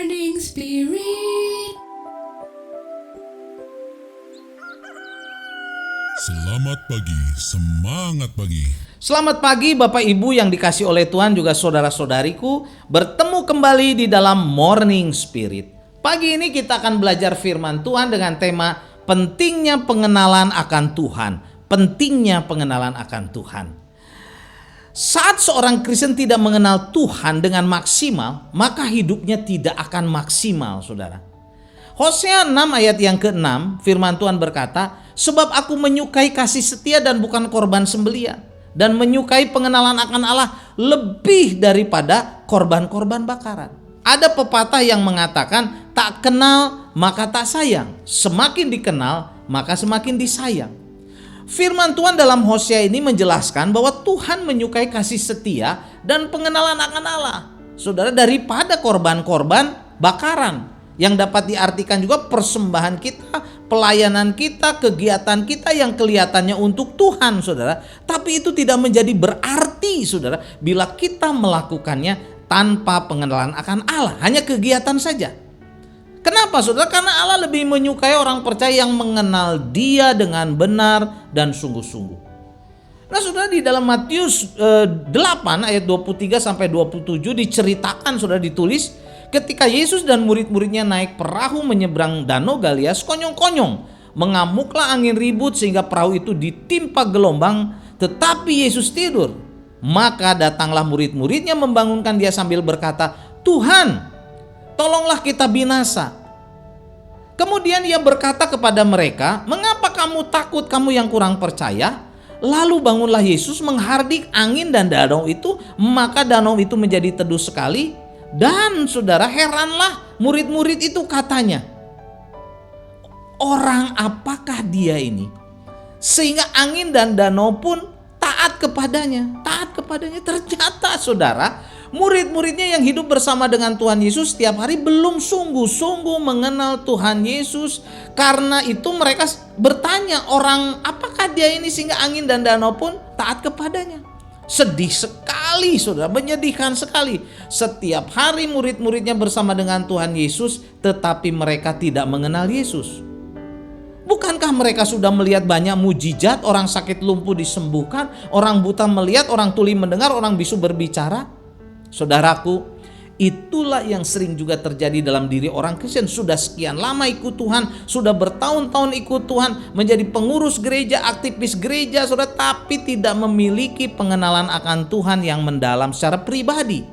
Morning Spirit. Selamat pagi, semangat pagi. Selamat pagi Bapak Ibu yang dikasih oleh Tuhan, juga saudara-saudariku. Bertemu kembali di dalam Morning Spirit. Pagi ini kita akan belajar firman Tuhan dengan tema pentingnya pengenalan akan Tuhan. Pentingnya pengenalan akan Tuhan. Saat seorang Kristen tidak mengenal Tuhan dengan maksimal, maka hidupnya tidak akan maksimal, saudara. Hosea 6 ayat yang ke-6, firman Tuhan berkata, "Sebab aku menyukai kasih setia dan bukan korban sembelian, dan menyukai pengenalan akan Allah lebih daripada korban-korban bakaran." Ada pepatah yang mengatakan, tak kenal maka tak sayang, semakin dikenal maka semakin disayang. Firman Tuhan dalam Hosea ini menjelaskan bahwa Tuhan menyukai kasih setia dan pengenalan akan Allah, saudara, daripada korban-korban bakaran, yang dapat diartikan juga persembahan kita, pelayanan kita, kegiatan kita yang kelihatannya untuk Tuhan, saudara. Tapi itu tidak menjadi berarti, saudara, bila kita melakukannya tanpa pengenalan akan Allah, hanya kegiatan saja. Kenapa, saudara? Karena Allah lebih menyukai orang percaya yang mengenal Dia dengan benar dan sungguh-sungguh. Nah, saudara, di dalam Matius 8 ayat 23 sampai 27 diceritakan, saudara, ditulis ketika Yesus dan murid-muridnya naik perahu menyeberang Danau Galilea, sekonyong-konyong mengamuklah angin ribut sehingga perahu itu ditimpa gelombang, tetapi Yesus tidur. Maka datanglah murid-muridnya membangunkan Dia sambil berkata, "Tuhan, tolonglah kita binasa." Kemudian Ia berkata kepada mereka, "Mengapa kamu takut, kamu yang kurang percaya?" Lalu bangunlah Yesus menghardik angin dan danau itu, maka danau itu menjadi teduh sekali. Dan saudara, heranlah murid-murid itu, katanya, "Orang apakah Dia ini sehingga angin dan danau pun taat kepadanya?" Taat kepadanya. Ternyata, saudara, murid-muridnya yang hidup bersama dengan Tuhan Yesus setiap hari belum sungguh-sungguh mengenal Tuhan Yesus. Karena itu mereka bertanya, "Orang apakah Dia ini sehingga angin dan danau pun taat kepadanya?" Sedih sekali, saudara, menyedihkan sekali. Setiap hari murid-muridnya bersama dengan Tuhan Yesus, tetapi mereka tidak mengenal Yesus. Bukankah mereka sudah melihat banyak mujizat, orang sakit lumpuh disembuhkan, orang buta melihat, orang tuli mendengar, orang bisu berbicara? Saudaraku, itulah yang sering juga terjadi dalam diri orang Kristen. Sudah sekian lama ikut Tuhan, sudah bertahun-tahun ikut Tuhan, menjadi pengurus gereja, aktivis gereja, saudara, tapi tidak memiliki pengenalan akan Tuhan yang mendalam secara pribadi.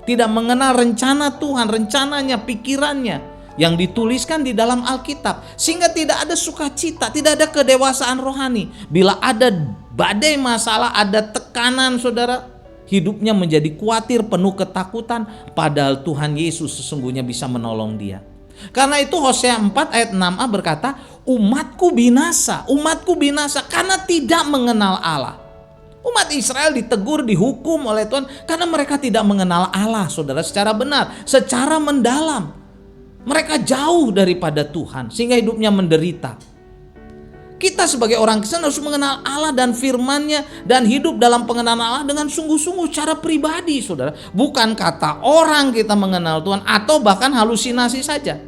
Tidak mengenal rencana Tuhan, rencananya, pikirannya yang dituliskan di dalam Alkitab, sehingga tidak ada sukacita, tidak ada kedewasaan rohani. Bila ada badai masalah, ada tekanan, saudara, hidupnya menjadi khawatir, penuh ketakutan, padahal Tuhan Yesus sesungguhnya bisa menolong dia. Karena itu Hosea 4 ayat 6a berkata, umatku binasa karena tidak mengenal Allah." Umat Israel ditegur, dihukum oleh Tuhan karena mereka tidak mengenal Allah, saudara, secara benar, secara mendalam. Mereka jauh daripada Tuhan sehingga hidupnya menderita. Kita sebagai orang Kristen harus mengenal Allah dan firman-Nya dan hidup dalam pengenalan Allah dengan sungguh-sungguh secara pribadi, saudara. Bukan kata orang kita mengenal Tuhan atau bahkan halusinasi saja.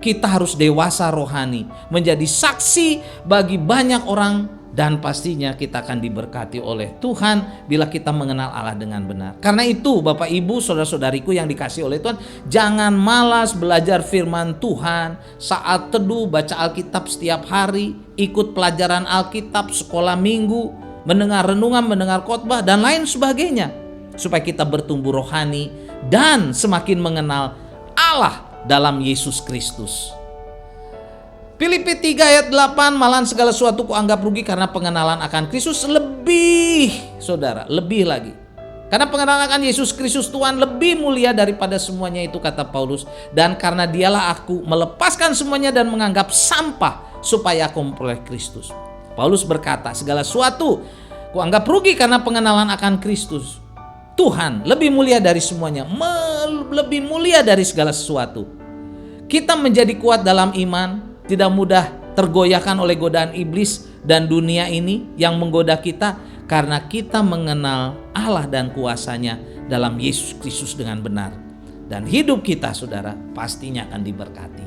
Kita harus dewasa rohani, menjadi saksi bagi banyak orang, dan pastinya kita akan diberkati oleh Tuhan bila kita mengenal Allah dengan benar. Karena itu Bapak Ibu, saudara-saudariku yang dikasih oleh Tuhan, jangan malas belajar firman Tuhan, saat teduh, baca Alkitab setiap hari, ikut pelajaran Alkitab, sekolah minggu, mendengar renungan, mendengar khotbah, dan lain sebagainya, supaya kita bertumbuh rohani dan semakin mengenal Allah dalam Yesus Kristus. Filipi 3 ayat 8, "Malahan segala sesuatu kuanggap rugi karena pengenalan akan Kristus lebih," saudara, lebih lagi. Karena pengenalan akan Yesus Kristus Tuhan lebih mulia daripada semuanya itu, kata Paulus. "Dan karena Dialah aku melepaskan semuanya dan menganggap sampah supaya aku memperoleh Kristus." Paulus berkata, segala sesuatu kuanggap rugi karena pengenalan akan Kristus Tuhan lebih mulia dari semuanya, lebih mulia dari segala sesuatu. Kita menjadi kuat dalam iman, tidak mudah tergoyahkan oleh godaan iblis dan dunia ini yang menggoda kita, karena kita mengenal Allah dan kuasa-Nya dalam Yesus Kristus dengan benar. dan hidup kita saudara pastinya akan diberkati.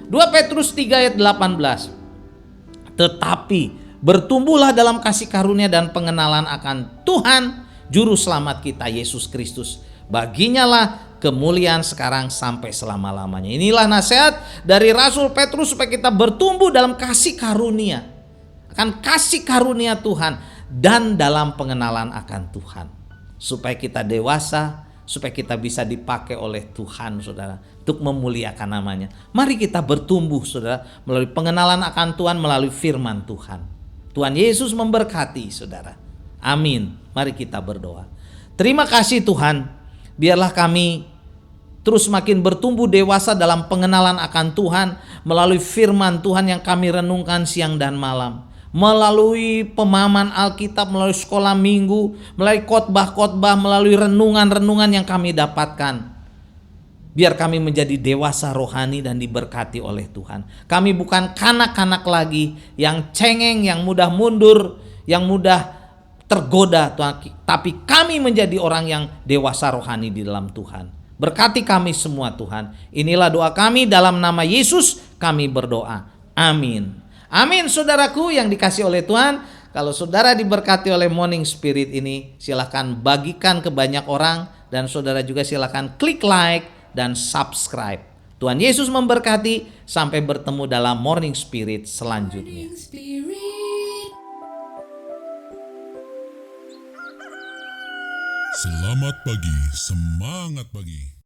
2 Petrus 3 ayat 18. Tetapi bertumbuhlah dalam kasih karunia dan pengenalan akan Tuhan Juru Selamat kita Yesus Kristus. Baginya lah kemuliaan sekarang sampai selama-lamanya. Inilah nasihat dari Rasul Petrus supaya kita bertumbuh dalam kasih karunia. Akan kasih karunia Tuhan dan dalam pengenalan akan Tuhan. Supaya kita dewasa, supaya kita bisa dipakai oleh Tuhan saudara untuk memuliakan namanya. Mari kita bertumbuh saudara melalui pengenalan akan Tuhan, melalui firman Tuhan. Tuhan Yesus memberkati saudara. Amin. Mari kita berdoa. Terima kasih Tuhan, biarlah kami terus makin bertumbuh dewasa dalam pengenalan akan Tuhan melalui firman Tuhan yang kami renungkan siang dan malam. Melalui pemahaman Alkitab, melalui sekolah minggu, melalui khotbah-khotbah, melalui renungan-renungan yang kami dapatkan. Biar kami menjadi dewasa rohani dan diberkati oleh Tuhan. Kami bukan kanak-kanak lagi yang cengeng, yang mudah mundur, yang mudah tergoda, tapi kami menjadi orang yang dewasa rohani di dalam Tuhan. Berkati kami semua Tuhan. Inilah doa kami dalam nama Yesus kami berdoa. Amin. Amin saudaraku yang dikasih oleh Tuhan. Kalau saudara diberkati oleh Morning Spirit ini, silahkan bagikan ke banyak orang. Dan saudara juga silahkan klik like dan subscribe. Tuhan Yesus memberkati. Sampai bertemu dalam Morning Spirit selanjutnya. Spirit. Selamat pagi, semangat pagi.